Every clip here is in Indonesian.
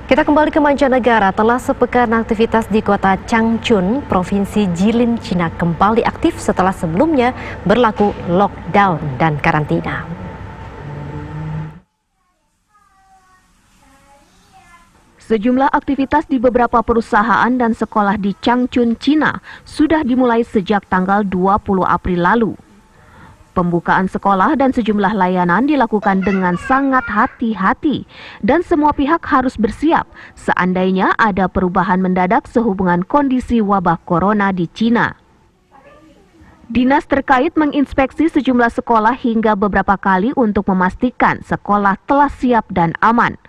Kita kembali ke mancanegara. Telah sepekan aktivitas di kota Changchun, Provinsi Jilin, Cina kembali aktif setelah sebelumnya berlaku lockdown dan karantina. Sejumlah aktivitas di beberapa perusahaan dan sekolah di Changchun, Cina sudah dimulai sejak tanggal 20 April lalu. Pembukaan sekolah dan sejumlah layanan dilakukan dengan sangat hati-hati dan semua pihak harus bersiap seandainya ada perubahan mendadak sehubungan kondisi wabah corona di Cina. Dinas terkait menginspeksi sejumlah sekolah hingga beberapa kali untuk memastikan sekolah telah siap dan aman.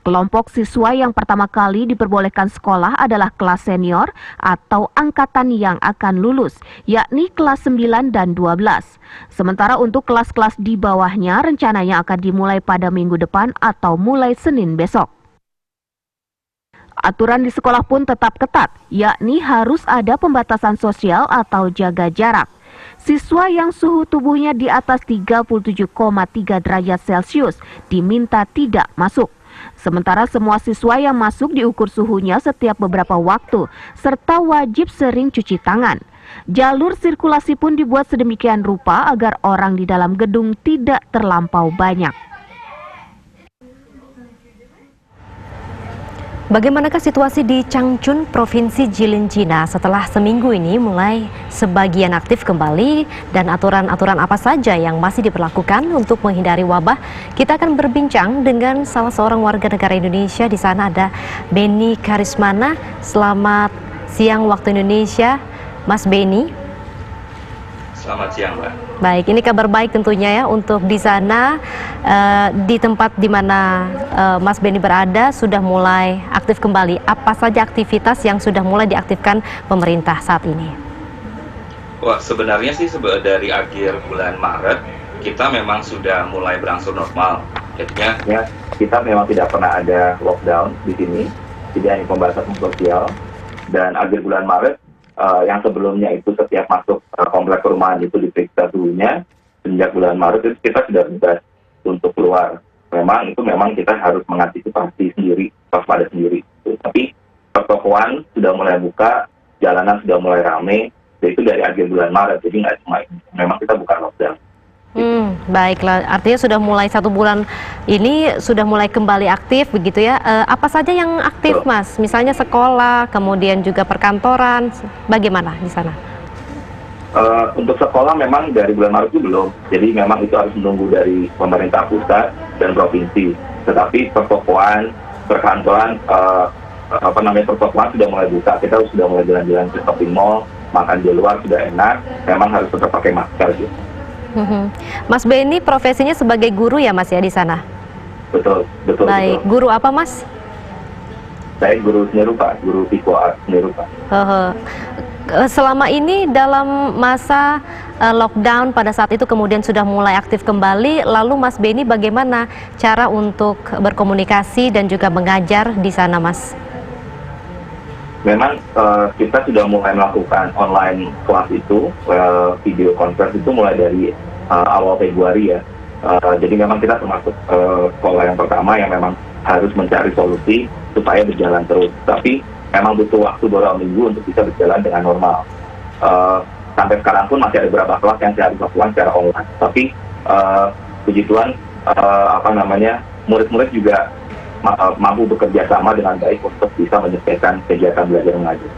Kelompok siswa yang pertama kali diperbolehkan sekolah adalah kelas senior atau angkatan yang akan lulus, yakni kelas 9 dan 12. Sementara untuk kelas-kelas di bawahnya rencananya akan dimulai pada minggu depan atau mulai Senin besok. Aturan di sekolah pun tetap ketat, yakni harus ada pembatasan sosial atau jaga jarak. Siswa yang suhu tubuhnya di atas 37,3 derajat Celcius diminta tidak masuk. Sementara semua siswa yang masuk diukur suhunya setiap beberapa waktu, serta wajib sering cuci tangan. Jalur sirkulasi pun dibuat sedemikian rupa agar orang di dalam gedung tidak terlampau banyak. Bagaimanakah situasi di Changchun, Provinsi Jilin, Cina setelah seminggu ini mulai sebagian aktif kembali dan aturan-aturan apa saja yang masih diberlakukan untuk menghindari wabah? Kita akan berbincang dengan salah seorang warga negara Indonesia. Di sana ada Benny Karismana. Selamat siang waktu Indonesia, Mas Benny. Selamat siang, Mbak. Baik, ini kabar baik tentunya ya untuk di sana, di tempat di mana Mas Benny berada sudah mulai aktif kembali. Apa saja aktivitas yang sudah mulai diaktifkan pemerintah saat ini? Wah, sebenarnya sih dari akhir bulan Maret kita memang sudah mulai berangsur normal. Jadinya ya, kita memang tidak pernah ada lockdown di sini, tidak hanya pembatasan sosial. Dan akhir bulan Maret yang sebelumnya itu setiap masuk komplek perumahan itu diperiksa suhunya. Sejak bulan Maret itu kita sudah bebas untuk keluar. Memang kita harus mengantisipasi sendiri, waspada sendiri. Tapi pertokoan sudah mulai buka, jalanan sudah mulai ramai. Itu dari akhir bulan Maret, jadi nggak cuma ini. Memang kita bukan lockdown. Baiklah, artinya sudah mulai 1 bulan ini sudah mulai kembali aktif begitu ya. Apa saja yang aktif, Mas? Misalnya sekolah, kemudian juga perkantoran, bagaimana di sana? Untuk sekolah memang dari bulan Maret itu belum, jadi memang itu harus menunggu dari pemerintah pusat dan provinsi. Tetapi pertokoan, perkantoran, pertokoan sudah mulai buka. Kita sudah mulai jalan-jalan ke shopping mall, makan di luar sudah enak. Memang harus tetap pakai masker gitu. Mas Benny profesinya sebagai guru ya, Mas, ya di sana? Betul. Baik, guru apa, Mas? Saya guru seni rupa, guru Piko Art seni rupa. Selama ini dalam masa lockdown pada saat itu kemudian sudah mulai aktif kembali, lalu Mas Benny bagaimana cara untuk berkomunikasi dan juga mengajar di sana, Mas? Memang kita sudah mulai melakukan online kelas itu, video conference itu mulai dari awal Februari ya. Jadi memang kita termasuk sekolah yang pertama yang memang harus mencari solusi supaya berjalan terus. Tapi memang butuh waktu beberapa minggu untuk bisa berjalan dengan normal. Sampai sekarang pun masih ada beberapa kelas yang saya harus lakukan secara online. Tapi puji Tuhan, murid-murid juga mampu bekerja sama dengan baik untuk bisa menyelesaikan kegiatan belajar mengajar.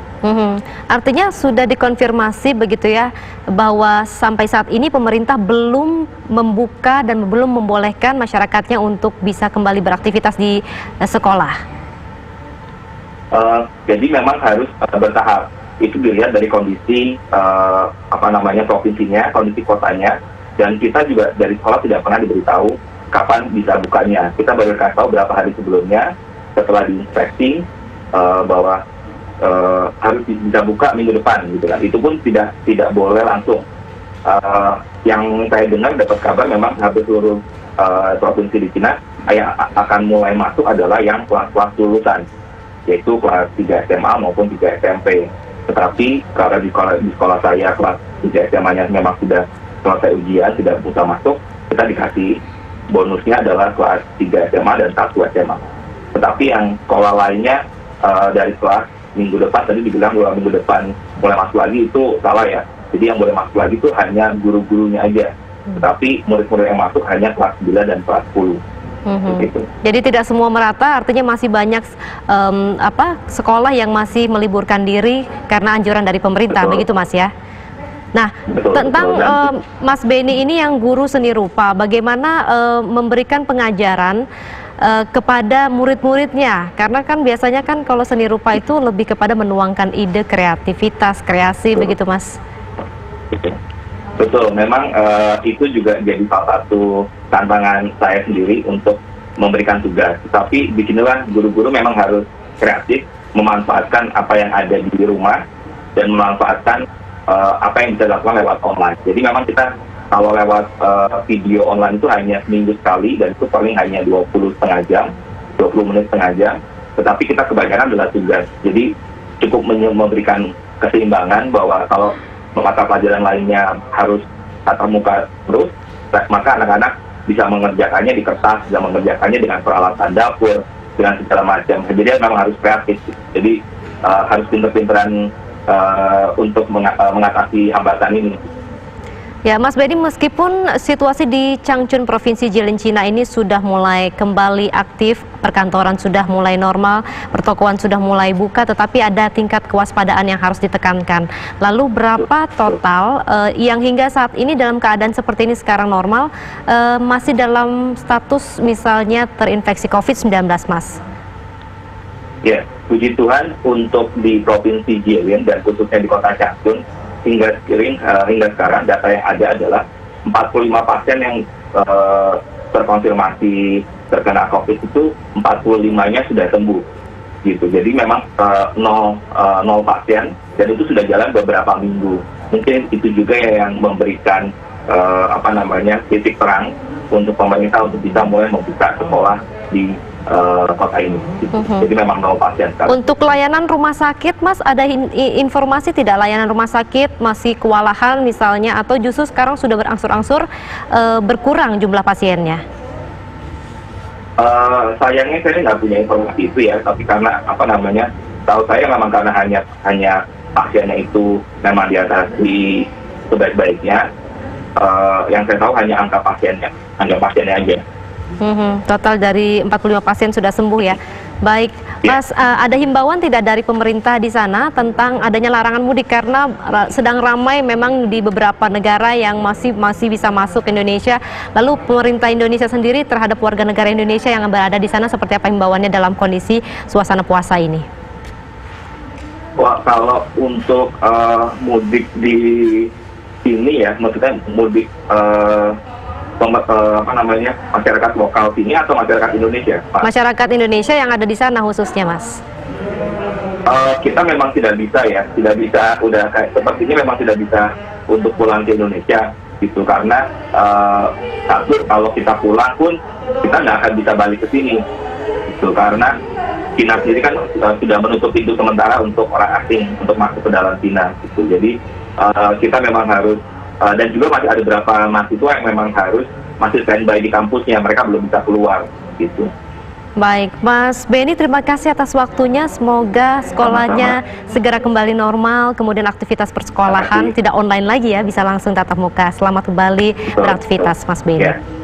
Artinya sudah dikonfirmasi begitu ya bahwa sampai saat ini pemerintah belum membuka dan belum membolehkan masyarakatnya untuk bisa kembali beraktivitas di sekolah. Jadi memang harus bertahap. Itu dilihat dari kondisi provinsinya, kondisi kotanya, dan kita juga dari sekolah tidak pernah diberitahu kapan bisa bukanya. Kita baru kasih tahu berapa hari sebelumnya setelah diinspeksi bahwa harus bisa buka minggu depan gitu kan. Itu pun tidak boleh langsung. Yang saya dengar dapat kabar memang hampir seluruh provinsi di Cina yang akan mulai masuk adalah yang kelas-kelas lulusan, yaitu kelas 3 SMA maupun 3 SMP. Tetapi karena di sekolah saya kelas 3 SMA-nya memang sudah selesai ujian, tidak bisa masuk, kita dikasih bonusnya adalah kelas 3 SMA dan 1 SMA. Tetapi yang sekolah lainnya dari kelas minggu depan, tadi dibilang bahwa minggu depan mulai masuk lagi, itu salah ya. Jadi yang boleh masuk lagi itu hanya guru-gurunya aja. Tetapi murid-murid yang masuk hanya kelas 9 dan kelas 10. Begitu. Jadi tidak semua merata, artinya masih banyak sekolah yang masih meliburkan diri karena anjuran dari pemerintah. Betul. Begitu Mas ya. Nah, Betul, tentang betul. Mas Beni ini yang guru seni rupa, bagaimana memberikan pengajaran kepada murid-muridnya? Karena kan biasanya kan kalau seni rupa itu lebih kepada menuangkan ide, kreativitas, kreasi, begitu Mas? Betul, memang itu juga jadi salah satu tantangan saya sendiri untuk memberikan tugas. Tapi disinilah guru-guru memang harus kreatif, memanfaatkan apa yang ada di rumah dan memanfaatkan apa yang bisa dilakukan lewat online. Jadi memang kita kalau lewat video online itu hanya seminggu sekali, dan itu paling hanya 20 menit setengah jam. Tetapi kita kebanyakan adalah tugas. Jadi cukup memberikan keseimbangan bahwa kalau mata pelajaran lainnya harus tatap muka terus, maka anak-anak bisa mengerjakannya di kertas, bisa mengerjakannya dengan peralatan dapur, dengan segala macam. Jadi memang harus kreatif. Jadi harus pinter-pinteran untuk mengatasi hambatan ini. Ya, Mas Beni, meskipun situasi di Changchun, Provinsi Jilin, Cina ini sudah mulai kembali aktif, perkantoran sudah mulai normal, pertokoan sudah mulai buka, tetapi ada tingkat kewaspadaan yang harus ditekankan. Lalu berapa total yang hingga saat ini dalam keadaan seperti ini sekarang normal, masih dalam status misalnya terinfeksi COVID-19, Mas? Ya, puji Tuhan untuk di Provinsi Jilin dan khususnya di kota Changchun, hingga sekarang data yang ada adalah 45 pasien yang terkonfirmasi terkena COVID itu 45-nya sudah sembuh, gitu. Jadi memang nol pasien, dan itu sudah jalan beberapa minggu. Mungkin itu juga yang memberikan titik terang untuk pemerintah untuk bisa mulai membuka sekolah di kota ini. Jadi memang nol pasien sekarang. Untuk layanan rumah sakit, Mas, ada informasi tidak layanan rumah sakit masih kewalahan misalnya, atau justru sekarang sudah berangsur-angsur berkurang jumlah pasiennya? Sayangnya saya nggak punya informasi itu ya, tapi karena tahu saya memang karena hanya pasiennya itu memang di atas di sebaik-baiknya. Yang saya tahu hanya angka pasiennya aja. Total dari 45 pasien sudah sembuh ya. Baik, Mas, ada himbauan tidak dari pemerintah di sana tentang adanya larangan mudik, karena sedang ramai memang di beberapa negara yang masih bisa masuk ke Indonesia. Lalu pemerintah Indonesia sendiri terhadap warga negara Indonesia yang berada di sana seperti apa himbauannya dalam kondisi suasana puasa ini? Wah, kalau untuk mudik di sini ya, maksudnya mudik masyarakat lokal sini atau masyarakat Indonesia, Pak? Masyarakat Indonesia yang ada di sana khususnya, Mas. Kita memang tidak bisa udah kayak sepertinya memang tidak bisa untuk pulang ke Indonesia, gitu, karena satu, kalau kita pulang pun kita nggak akan bisa balik ke sini, gitu, karena China sendiri kan sudah menutup pintu sementara untuk orang asing untuk masuk ke dalam China, gitu. Jadi kita memang harus dan juga masih ada beberapa mahasiswa yang memang harus masih standby di kampusnya, mereka belum bisa keluar, gitu. Baik, Mas Beni, terima kasih atas waktunya. Semoga sekolahnya segera kembali normal, kemudian aktivitas persekolahan tidak online lagi ya, bisa langsung tatap muka. Selamat kembali beraktivitas, Mas Beni.